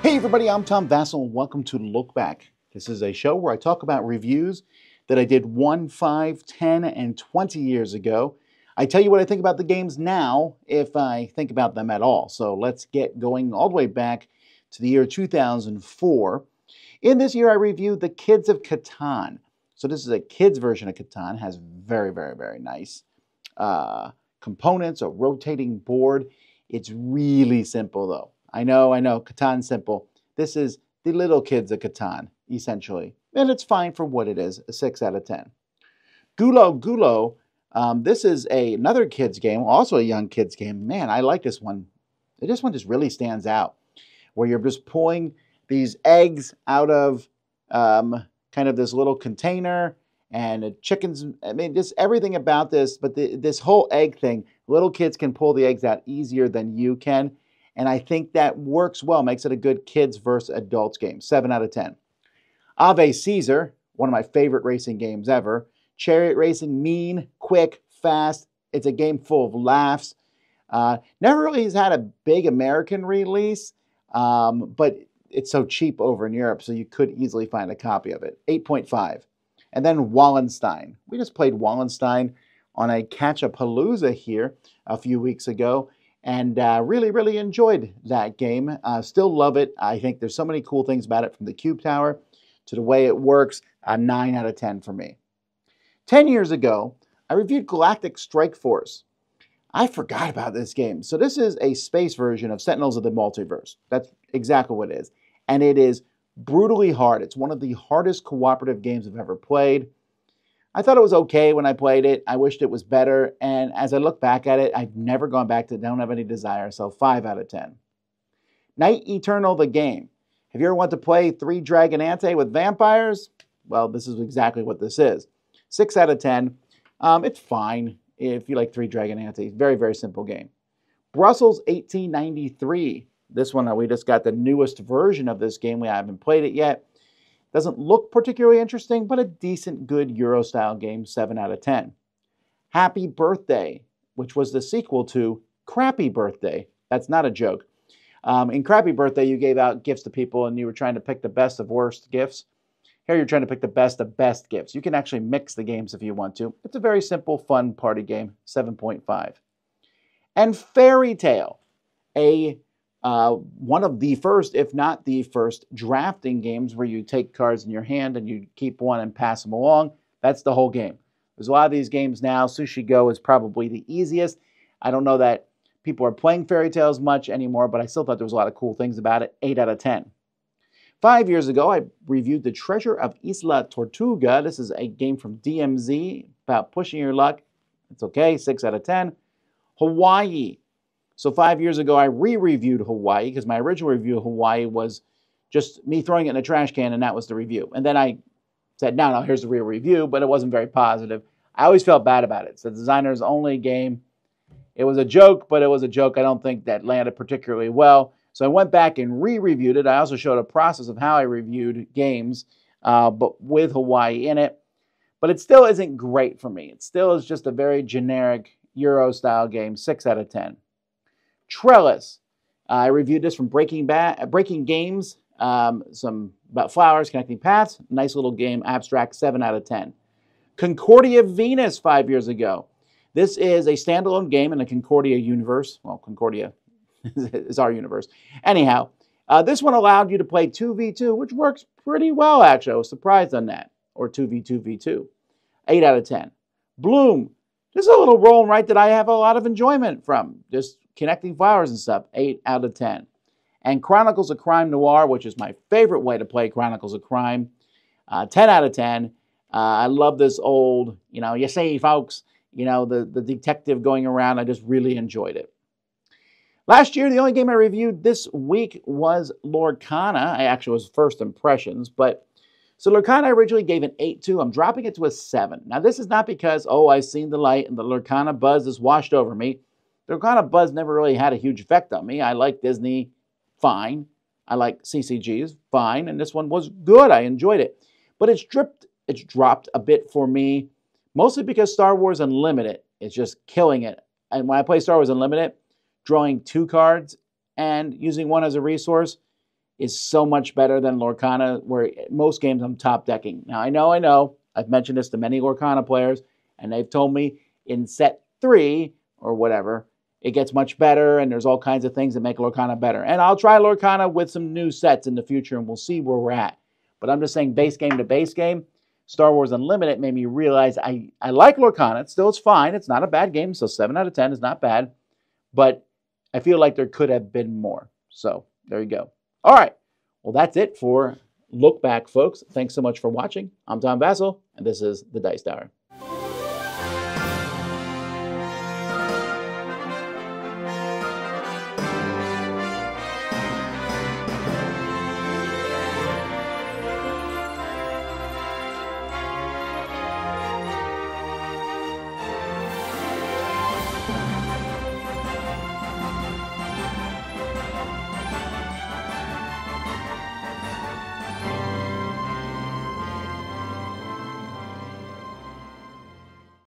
Hey everybody, I'm Tom Vasel and welcome to Look Back. This is a show where I talk about reviews that I did 1, 5, 10, and 20 years ago. I tell you what I think about the games now, if I think about them at all. So let's get going all the way back to the year 2004. In this year, I reviewed The Kids of Catan. So this is a kid's version of Catan. Has very nice components, a rotating board. It's really simple though. I know, Catan's simple. This is the little kids of Catan, essentially. And it's fine for what it is, a 6 out of 10. Gulo, this is another kid's game, also a young kid's game. Man, I like this one. This one just really stands out, where you're just pulling these eggs out of kind of this little container, and chickens, I mean, just everything about this, but this whole egg thing, little kids can pull the eggs out easier than you can. And I think that works well, makes it a good kids versus adults game. 7 out of 10. Ave Caesar, one of my favorite racing games ever. Chariot racing, mean, quick, fast. It's a game full of laughs. Never really has had a big American release, but it's so cheap over in Europe, so you could easily find a copy of it. 8.5. And then Wallenstein. We just played Wallenstein on a Catch-A-Palooza here a few weeks ago. And really enjoyed that game. Still love it. I think there's so many cool things about it, from the cube tower to the way it works. 9 out of 10 for me. 10 years ago, I reviewed Galactic Strike Force. I forgot about this game. So this is a space version of Sentinels of the Multiverse. That's exactly what it is. And it is brutally hard. It's one of the hardest cooperative games I've ever played. I thought it was okay when I played it. I wished it was better. And as I look back at it, I've never gone back to it. Don't have any desire. So 5 out of 10. Night Eternal, the game. Have you ever wanted to play 3 Dragon Ante with vampires? Well, this is exactly what this is. 6 out of 10. It's fine if you like 3 Dragon Ante. Very simple game. Brussels 1893. This one, we just got the newest version of this game. We haven't played it yet. Doesn't look particularly interesting, but a decent, good Euro-style game, 7 out of 10. Happy Birthday, which was the sequel to Crappy Birthday. That's not a joke. In Crappy Birthday, you gave out gifts to people, and you were trying to pick the best of worst gifts. Here, you're trying to pick the best of best gifts. You can actually mix the games if you want to. It's a very simple, fun party game, 7.5. And Fairy Tale, one of the first, if not the first, drafting games where you take cards in your hand and you keep one and pass them along. That's the whole game. There's a lot of these games now. Sushi Go is probably the easiest. I don't know that people are playing Fairy Tales much anymore, but I still thought there was a lot of cool things about it. 8 out of 10. 5 years ago, I reviewed The Treasure of Isla Tortuga. This is a game from DMZ about pushing your luck. It's okay, 6 out of 10. Hawaii. So 5 years ago, I re-reviewed Hawaii, because my original review of Hawaii was just me throwing it in a trash can, and that was the review. And then I said, no, here's the real review, but it wasn't very positive. I always felt bad about it. It's the designer's only game. It was a joke, but it was a joke I don't think that landed particularly well. So I went back and re-reviewed it. I also showed a process of how I reviewed games, but with Hawaii in it. But it still isn't great for me. It still is just a very generic Euro-style game, 6 out of 10. Trellis. I reviewed this from Breaking Games, some about flowers, connecting paths. Nice little game, abstract, 7 out of 10. Concordia Venus 5 years ago. This is a standalone game in the Concordia universe. Well, Concordia is our universe. Anyhow, this one allowed you to play 2v2, which works pretty well, actually. I was surprised on that. Or 2v2v2. 8 out of 10. Bloom. This is a little roll and write that I have a lot of enjoyment from. Just connecting flowers and stuff. 8 out of 10. And Chronicles of Crime Noir, which is my favorite way to play Chronicles of Crime. 10 out of 10. I love this old, you say, folks, the detective going around. I just really enjoyed it. Last year, the only game I reviewed this week was Lorcana. I actually was first impressions, but so Lorcana I originally gave an 8 to. I'm dropping it to a 7. Now, this is not because, I've seen the light and the Lorcana buzz has washed over me. The Lorcana buzz never really had a huge effect on me. I like Disney, fine. I like CCGs, fine. And this one was good. I enjoyed it. But it's dropped a bit for me, mostly because Star Wars Unlimited is just killing it. And when I play Star Wars Unlimited, drawing 2 cards and using one as a resource is so much better than Lorcana, where most games I'm top decking. Now, I know, I've mentioned this to many Lorcana players, and they've told me in set 3 or whatever, it gets much better, and there's all kinds of things that make Lorcana better. And I'll try Lorcana with some new sets in the future, and we'll see where we're at. But I'm just saying, base game to base game, Star Wars Unlimited made me realize I like Lorcana. It's fine. It's not a bad game, so 7 out of 10 is not bad. But I feel like there could have been more. So there you go. All right. Well, that's it for Look Back, folks. Thanks so much for watching. I'm Tom Vasel, and this is the Dice Tower.